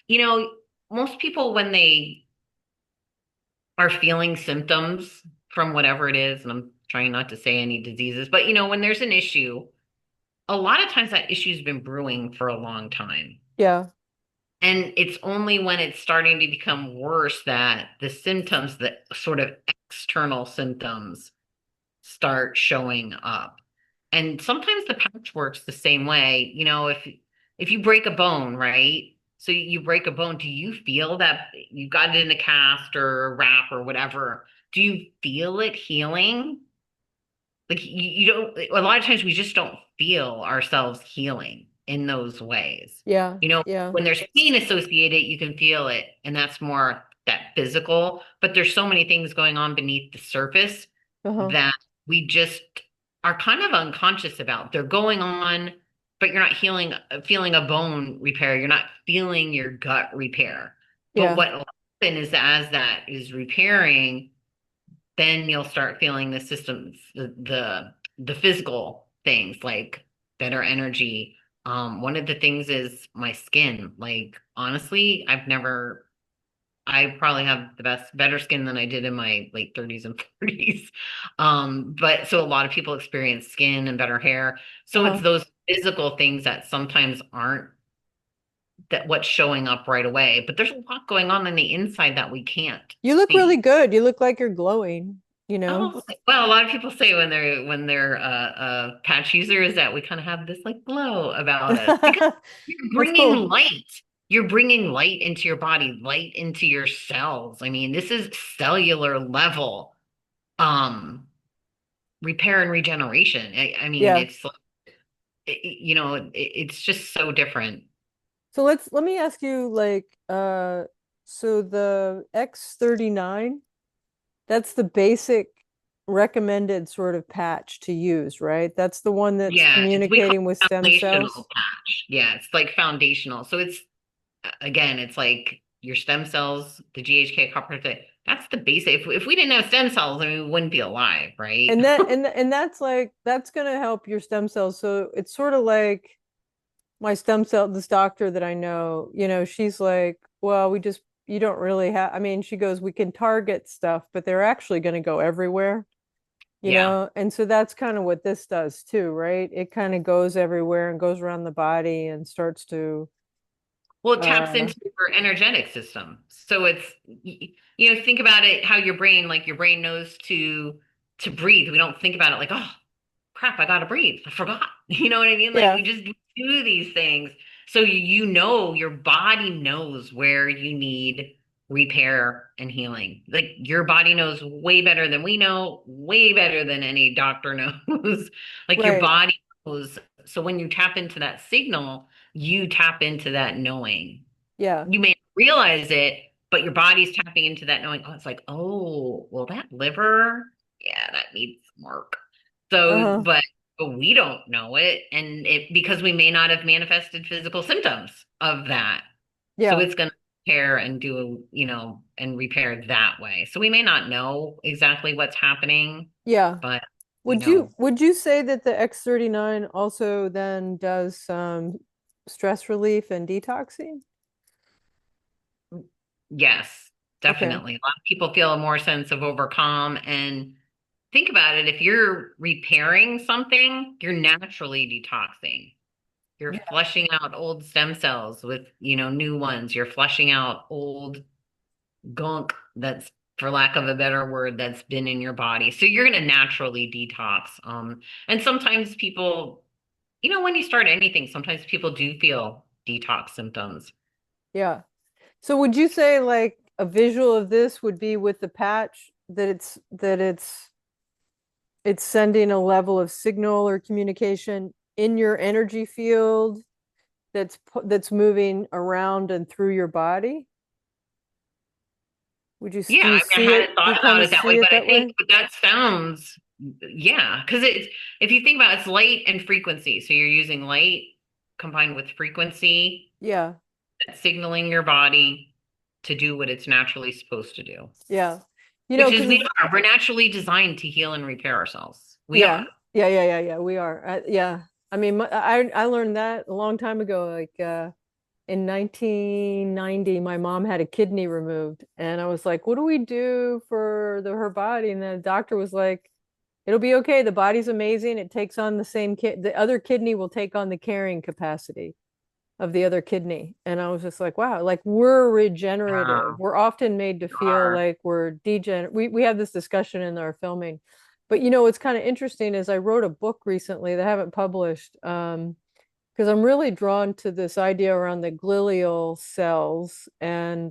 you know, most people when they are feeling symptoms from whatever it is, and I'm trying not to say any diseases, but when there's an issue, a lot of times that issue's been brewing for a long time. Yeah. And it's only when it's starting to become worse that the symptoms, the sort of external symptoms, start showing up. And sometimes the patch works the same way. If you break a bone, right? So you break a bone, do you feel that you got it in a cast or a wrap or whatever? Do you feel it healing? Like you don't, a lot of times we just don't feel ourselves healing in those ways. Yeah. Yeah. When there's pain associated, you can feel it, and that's more that physical, but there's so many things going on beneath the surface Uh-huh. that we just are kind of unconscious about. They're going on, but you're not feeling a bone repair. You're not feeling your gut repair. But Yeah. what will happen is that as that is repairing, then you'll start feeling the systems, the physical things like better energy. One of the things is my skin. Like honestly, I probably have better skin than I did in my late 30s and 40s. But so a lot of people experience skin and better hair. So it's Uh-huh. those physical things that sometimes aren't that what's showing up right away. But there's a lot going on the inside that we can't You look really see. good. You look like you're glowing, you know? Oh, well, a lot of people say when they're patch users that we kind of have this like glow about us because you're That's bringing cool. light. You're bringing light into your body, light into your cells. I mean, this is cellular level repair and regeneration. I mean, Yeah. it's it's just so different. So let me ask you like so the X39, that's the basic recommended sort of patch to use, right? That's the one that's Yeah, we call communicating with it stem foundational cells. patch. Yeah, it's like foundational. So it's again, it's like your stem cells, the GHK copper, that's the basic. If we didn't have stem cells, I mean, we wouldn't be alive, right? And that's like that's going to help your stem cells. So it's sort of like my stem cell, this doctor that I know, she's like, well, you don't really have, I mean, she goes, we can target stuff, but they're actually going to go everywhere, Yeah. And so that's kind of what this does too, right? It kind of goes everywhere and goes around the body and starts to, Well, it taps uh, into your energetic system. So think about it, how your brain, like your brain knows to breathe. We don't think about it like, oh, crap, I gotta breathe. I forgot. You know what I mean? Like yeah, we just do these things. So you know your body knows where you need repair and healing. Like your body knows way better than we know, way better than any doctor knows. Like your right. body knows. So when you tap into that signal, you tap into that knowing. Yeah. You may not realize it, but your body's tapping into that knowing, oh, it's like, oh, well, that liver, yeah, that needs some work. So, Uh-huh. but we don't know it, and it because we may not have manifested physical symptoms of that. So Yeah. it's going to repair and and repair that way. So we may not know exactly what's happening, Yeah. but we Would know. you say that the X39 also then does some stress relief and detoxing? Yes, Okay. definitely. A lot of people feel a more sense of overcome. And think about it, if you're repairing something, you're naturally detoxing. You're Yeah. flushing out old stem cells with, new ones. You're flushing out old gunk that's, for lack of a better word, that's been in your body. So you're going to naturally detox. And sometimes people, when you start anything, sometimes people do feel detox symptoms. Yeah. So would you say like a visual of this would be with the patch that it's sending a level of signal or communication in your energy field that's moving around and through your body? Do Yeah, you I mean, I see it? hadn't Do thought you kind about of it that see way, it but I that think way? that sounds, yeah, because if you think about it, it's light and frequency. So you're using light combined with frequency, Yeah. that's signaling your body to do what it's naturally supposed to do, Yeah. which is we Because are. We're naturally designed to heal and repair ourselves. We are. yeah, yeah. We are. Yeah. I mean, I learned that a long time ago. Like in 1990, my mom had a kidney removed, and I was like, "What do we do for her body?" And the doctor was like, "It'll be okay. The body's amazing. It takes on the same kid. The other kidney will take on the carrying capacity of the other kidney." And I was just like, "Wow! Like we're regenerative. Wow. We're often made to We feel are. like we're degenerate." We have this discussion in our filming, but what's kind of interesting is I wrote a book recently that I haven't published. Because I'm really drawn to this idea around the glial cells, and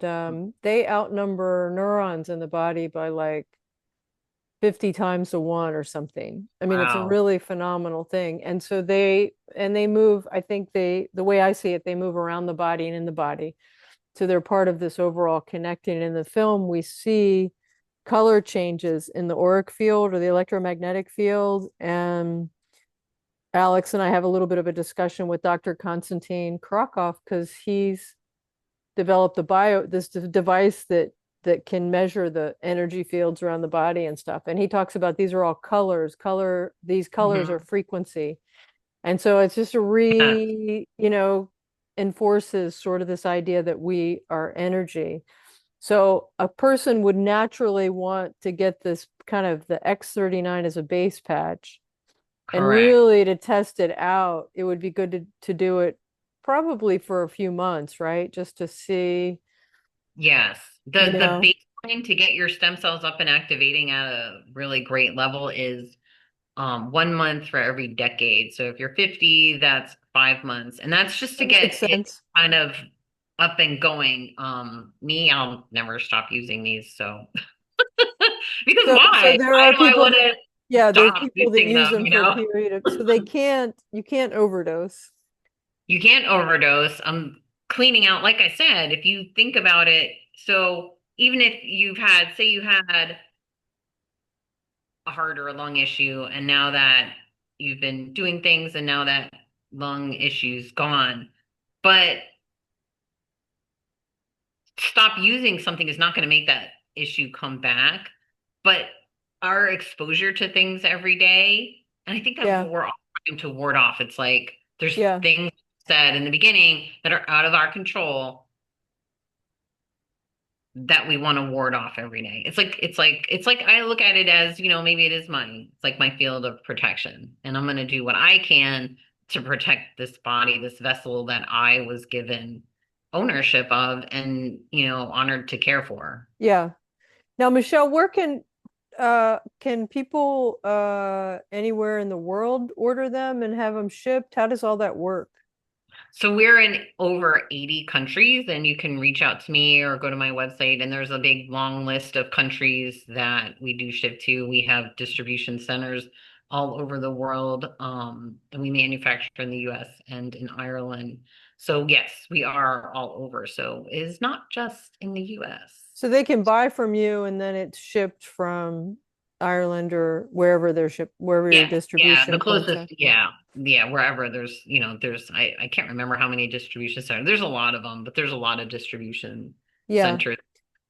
they outnumber neurons in the body by like 50 times to one or something. I mean, it's a Wow. really phenomenal thing. And so they move, I think the way I see it, they move around the body and in the body. So they're part of this overall connecting. In the film, we see color changes in the auric field or the electromagnetic field. And Alex and I have a little bit of a discussion with Dr. Konstantin Krakoff because he's developed this device that that can measure the energy fields around the body and stuff. And he talks about these are all colors. These colors are Hmm. frequency. And so it's just a Yeah, enforces sort of this idea that we are energy. So a person would naturally want to get this kind of the X39 as a base patch. And correct. really to test it out, it would be good to do it probably for a few months, right? Just to see, Yes. you The know, baseline to get your stem cells up and activating at a really great level is 1 month for every decade. So if you're 50, that's 5 months. And that's just to that get makes it sense. kind of up and going. I'll never stop using these. So because So why? there Why are do I people want that, to yeah, there's stop people that using use them, them you for a know? period of, so you can't overdose. You can't overdose. I'm cleaning out, like I said, if you think about it, so even if say you had a heart or a lung issue, and now that you've been doing things and now that lung issue's gone, but stop using something is not going to make that issue come back. But our exposure to things every day, and I think that's Yeah, what we're all trying to ward off. It's like there's yeah, things said in the beginning that are out of our control that we want to ward off every day. It's like I look at it as, maybe it is mine. It's like my field of protection. And I'm going to do what I can to protect this body, this vessel that I was given ownership of and, honored to care for. yeah. Now, Michelle, where can people anywhere in the world order them and have them shipped? How does all that work? So we're in over 80 countries, and you can reach out to me or go to my website, and there's a big long list of countries that we do ship to. We have distribution centers all over the world, and we manufacture in the US and in Ireland. So yes, we are all over. So it is not just in the US. So they can buy from you and then it's shipped from Ireland or wherever they're shipped, wherever your Yeah, the distribution points closest, are. yeah, wherever I can't remember how many distribution centers. There's a lot of them, but there's a lot of distribution Yeah. centers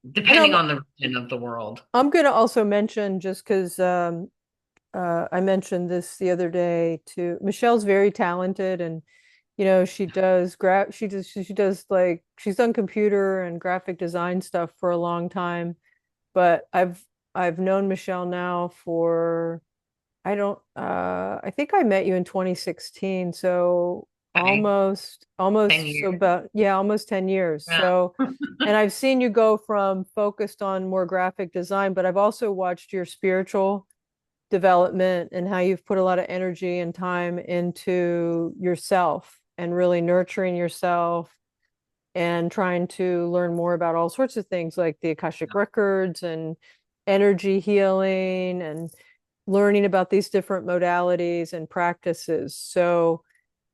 And depending on the region of the world. I'm going to also mention just because I mentioned this the other day to Michelle's very talented and she does she does like she's done computer and graphic design stuff for a long time, but I've known Michelle now for I don't I think I met you in 2016, so Okay, 10 years. almost 10 years. Yeah. So and I've seen you go from focused on more graphic design, but I've also watched your spiritual development and how you've put a lot of energy and time into yourself and really nurturing yourself and trying to learn more about all sorts of things like the Akashic records and energy healing and learning about these different modalities and practices. So,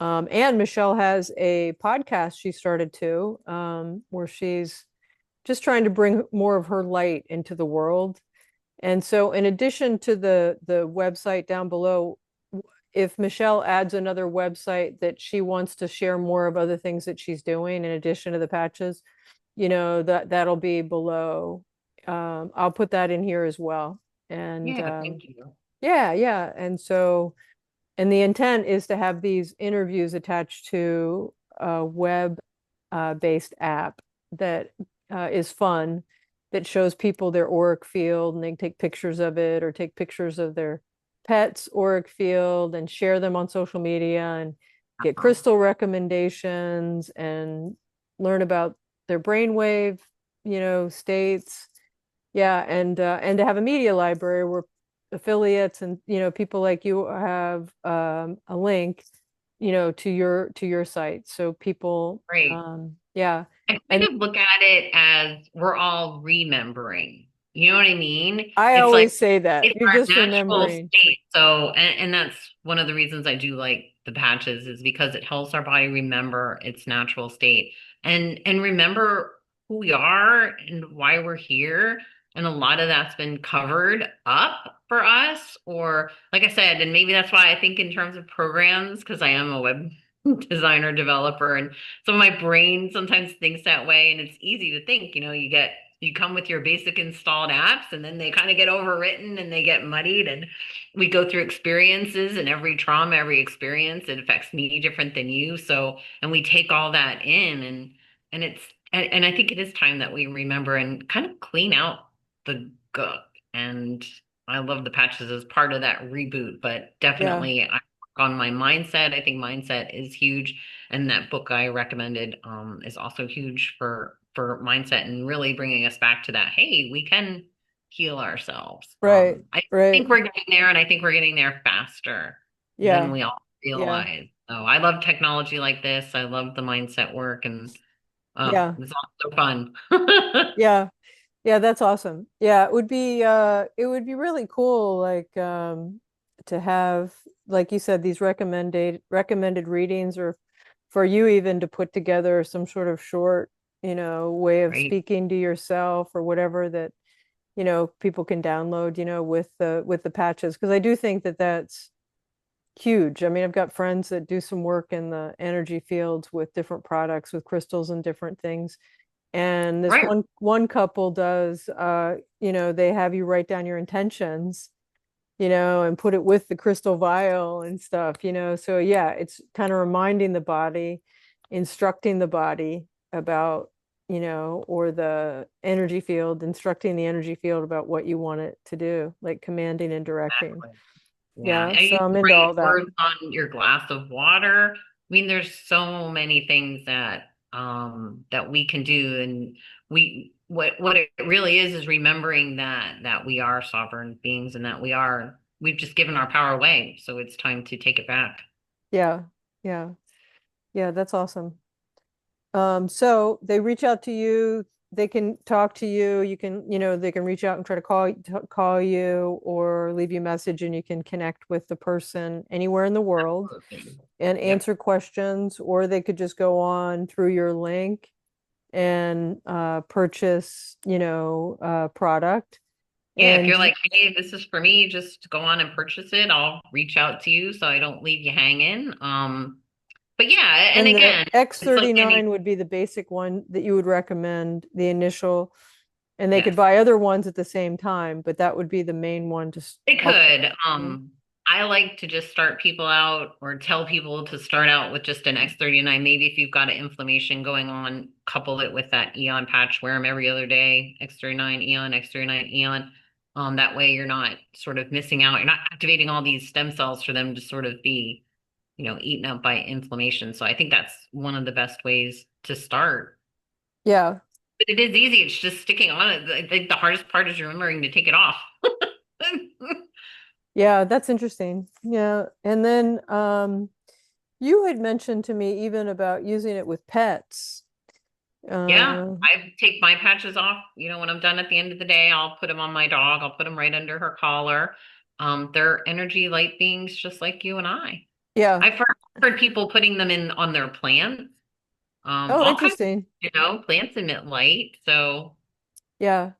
and Michelle has a podcast she started too, where she's just trying to bring more of her light into the world. And so, in addition to the website down below, if Michelle adds another website that she wants to share more of other things that she's doing in addition to the patches, that'll be below. I'll put that in here as well. And Yeah, thank you. yeah, yeah. And so, and the intent is to have these interviews attached to a web based app that is fun, that shows people their auric field and they can take pictures of it or take pictures of their pets' auric field and share them on social media and get Uh-huh. crystal recommendations and learn about their brainwave, states. Yeah, and to have a media library where affiliates and people like you have a link, to your site, so people, Great. yeah, I kind and of look at it as we're all remembering. You know what I mean? I It's like always say that it's you're our just natural remembering. state. So, and that's one of the reasons I do like the patches is because it helps our body remember its natural state and remember who we are and why we're here. And a lot of that's been covered up for us, or like I said, and maybe that's why I think in terms of programs, because I am a web designer developer, and so my brain sometimes thinks that way, and it's easy to think, you get You come with your basic installed apps, and then they kind of get overwritten and they get muddied. And we go through experiences, and every trauma, every experience, it affects me different than you. So, and we take all that in, and it's and I think it is time that we remember and kind of clean out the gook. And I love the patches as part of that reboot, but Yeah, definitely I work on my mindset. I think mindset is huge, and that book I recommended is also huge for mindset and really bringing us back to that. Hey, we can heal ourselves. right, I right. think we're getting there, and I think we're getting there faster than Yeah, we all yeah, realize. So I love technology like this. I love the mindset work, and yeah, it's all so fun. yeah. Yeah, that's awesome. Yeah, it would be really cool to have, like you said, these recommended readings, or for you even to put together some sort of short, way of Right, speaking to yourself or whatever that, people can download, with the patches. Because I do think that that's huge. I mean, I've got friends that do some work in the energy fields with different products, with crystals and different things. And this right. one couple does, they have you write down your intentions, and put it with the crystal vial and stuff, so yeah, it's kind of reminding the body, instructing the body about, or the energy field, instructing the energy field about what you want it to do, like commanding and directing. Exactly. Yeah, Yeah, and so you I'm can into write all that. words on your glass of water. I mean, there's so many things that we can do, and we what it really is remembering that we are sovereign beings and that we've just given our power away. So it's time to take it back. Yeah, yeah, yeah, that's awesome. So they reach out to you, they can talk to you, you can, they can reach out and try to call you or leave you a message, and you can connect with the person anywhere in the world Absolutely. and Yep. answer questions, or they could just go on through your link and purchase, product. Yeah, if And you're like, hey, this is for me, just go on and purchase it. I'll reach out to you so I don't leave you hanging. But yeah, and and the again, it's like any X39 would be the basic one that you would recommend, the initial, and they could yes. buy other ones at the same time, but that would be the main one to It off the could. bat. Yeah. I like to just start people out or tell people to start out with just an X39. Maybe if you've got an inflammation going on, couple it with that Eon patch, wear them every other day, X39 Eon, X39 Eon. That way you're not sort of missing out. You're not activating all these stem cells for them to sort of be, eaten up by inflammation. So I think that's one of the best ways to start. Yeah. But it is easy. It's just sticking on it. I think the hardest part is remembering to take it off. Yeah, that's interesting. Yeah. And then you had mentioned to me even about using it with pets. Yeah, Uh I take my patches off. When I'm done at the end of the day, I'll put them on my dog. I'll put them right under her collar. They're energy light beings just like you and I. yeah. I've heard people putting them in on their plants. Oh, All kinds of, interesting. plants emit light. So Yeah.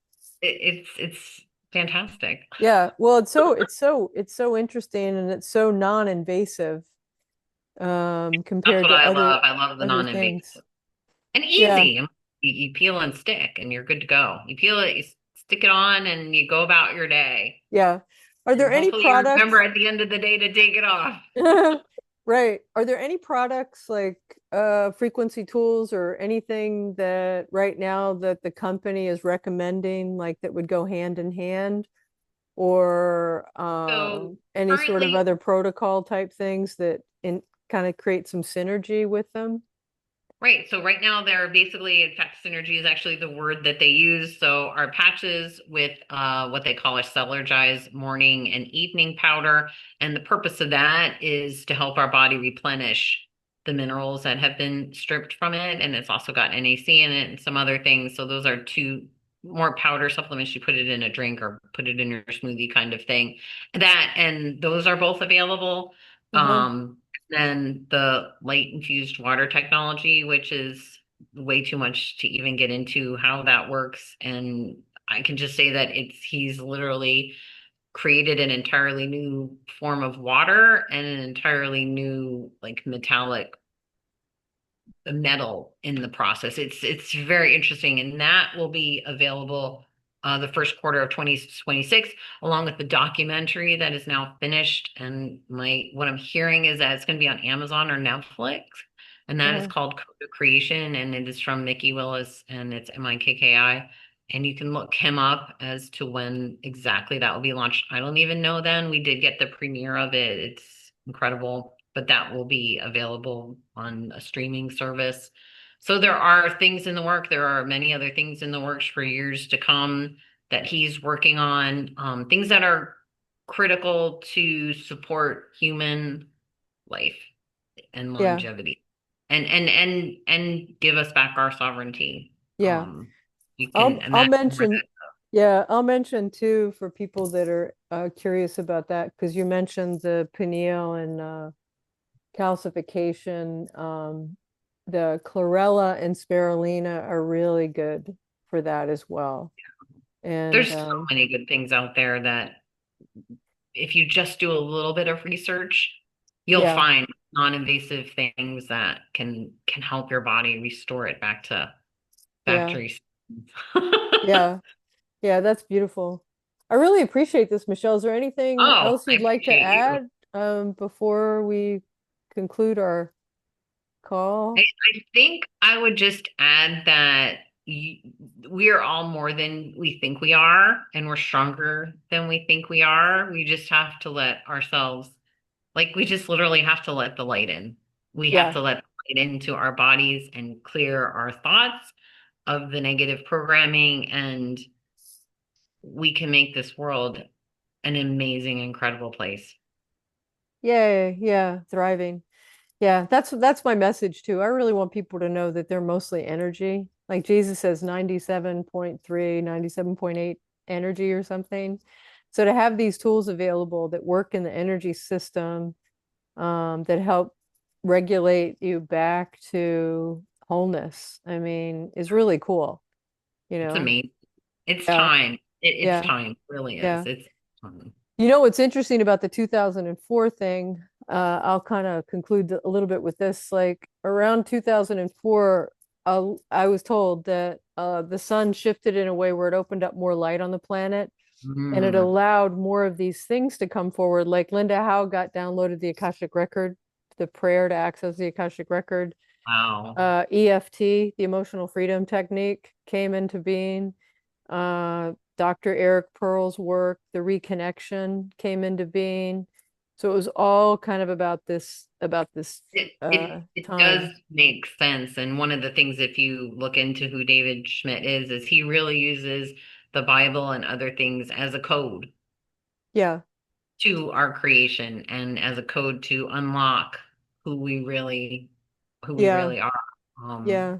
it's fantastic. Yeah. Well, it's so interesting, and it's so non-invasive That's compared what to I love. I love the other non-invasive things. and Yeah. easy. You peel and stick and you're good to go. You peel it, you stick it on and you go about your day. Yeah. Are there And any hopefully you remember products? at the end of the day to take it off. Right. Are there any products like frequency tools or anything that right now that the company is recommending, like that would go hand in hand, or So any sort of currently, other protocol type things that in kind of create some synergy with them? right. So right now they're basically, in fact, synergy is actually the word that they use. So our patches with what they call a Celergize morning and evening powder. And the purpose of that is to help our body replenish the minerals that have been stripped from it. And it's also got NAC in it and some other things. So those are two more powder supplements. You put it in a drink or put it in your smoothie kind of thing. That and those are both available. Uh-huh. Then the light infused water technology, which is way too much to even get into how that works. And I can just say that he's literally created an entirely new form of water and an entirely new like metallic the metal in the process. It's very interesting, and that will be available the first quarter of 2026, along with the documentary that is now finished. And my what I'm hearing is that it's going to be on Amazon or Netflix, and that is Uh, called Code of Creation, and it is from Mickey Willis, and it's MIKKI. And you can look him up as to when exactly that will be launched. I don't even know then. We did get the premiere of it. It's incredible, but that will be available on a streaming service. So there are things in the work. There are many other things in the works for years to come that he's working on, things that are critical to support human life and yeah, longevity and give us back our sovereignty. yeah. You can I'll imagine where mention, yeah, I'll mention too for people that are curious about that because you mentioned the pineal and calcification. The chlorella and spirulina are really good for that as well. And there's so many good things out there that if you just do a little bit of research, you'll yeah, find non-invasive things that can help your body restore it back to yeah, factory. yeah, yeah, that's beautiful. I really appreciate this, Michelle. Is there anything Oh, else I you'd like to appreciate you. add before we conclude our I, call? I think I would just add that y we are all more than we think we are, and we're stronger than we think we are. We just have to let ourselves, like, we just literally have to let the light in. We have Yeah. to let the light into our bodies and clear our thoughts of the negative programming, and we can make this world an amazing, incredible place. Yeah, yeah, thriving. Yeah, that's my message too. I really want people to know that they're mostly energy. Like Jesus says 97.3, 97.8 energy or something. So to have these tools available that work in the energy system, that help regulate you back to wholeness, I mean, is really cool, you It's know? amazing. It's Yeah, time. It's yeah, time. It really is. yeah. It's time. You know what's interesting about the 2004 thing? I'll kind of conclude a little bit with this. Like around 2004, I was told that the sun shifted in a way where it opened up more light on the planet and it Mm, allowed more of these things to come forward. Like Linda Howe got downloaded the Akashic Record, the prayer to access the Akashic Record. wow. EFT, the emotional freedom technique, came into being. Dr. Eric Pearl's work, the reconnection came into being. So it was all kind of about this It does time. make sense. And one of the things, if you look into who David Schmidt is he really uses the Bible and other things as a code Yeah, to our creation and as a code to unlock who we really who we yeah, really are. yeah.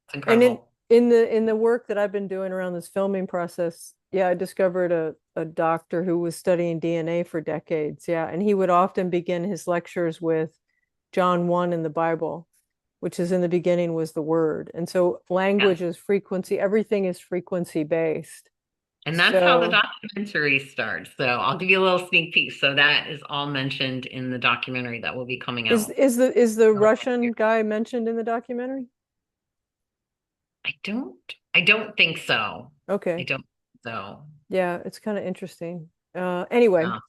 It's And incredible. in the work that I've been doing around this filming process, yeah, I discovered a doctor who was studying DNA for decades. Yeah, and he would often begin his lectures with John 1 in the Bible, which is in the beginning was the word. And so Yes. language is frequency, everything is frequency based. And that's how the So documentary starts. So I'll give you a little sneak peek. So that is all mentioned in the documentary that will be coming out. is the Russian guy mentioned in the documentary? I don't think so. I Okay. don't think so. Yeah, it's kind of interesting. Anyway, Yeah.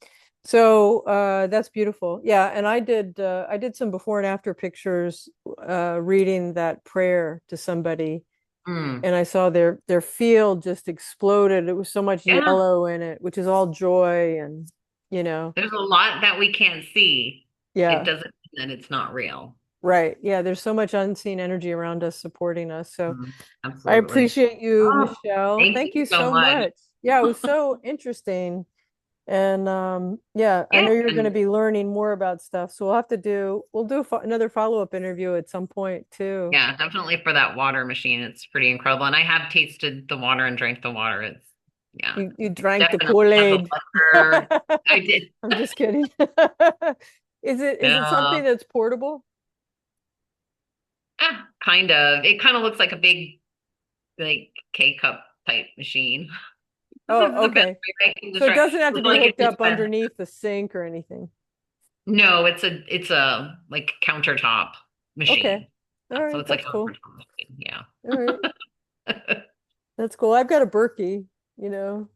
so that's beautiful. Yeah, and I did some before and after pictures reading that prayer to somebody Mm. and I saw their field just exploded. It was so much Yeah. yellow in it, which is all joy and you know, There's a lot that we can't see. It yeah, doesn't mean that it's not real. right. Yeah, there's so much unseen energy around us supporting us. So Mm. I Absolutely. appreciate you, Oh, Michelle. thank Thank you you so so much. much. Yeah, it was so interesting. And yeah, I Yeah. know you're going to And be learning more about stuff. So we'll do another follow-up interview at some point too. yeah, definitely for that water machine. It's pretty incredible. And I have tasted the water and drank the water. Yeah, You it drank the definitely has a Kool-Aid. lesser. I did. I'm just kidding. Is it something No, that's portable? kind of. It kind of looks like a big, like, K cup type machine. This is Oh, the best okay. way I can So it describe. doesn't have to It's be like hooked a up dispenser. underneath the sink or anything. No, it's a like countertop Okay. machine. All So right, it's like that's a cool. yeah. All right, that's cool. I've got a Berkey, you know.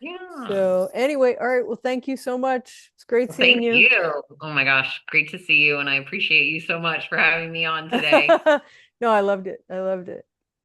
Yeah. So anyway, all right. Well, thank you so much. It's great Well, seeing thank you. you. Oh my gosh, great to see you, and I appreciate you so much for having me on today. No, I loved it. I loved it.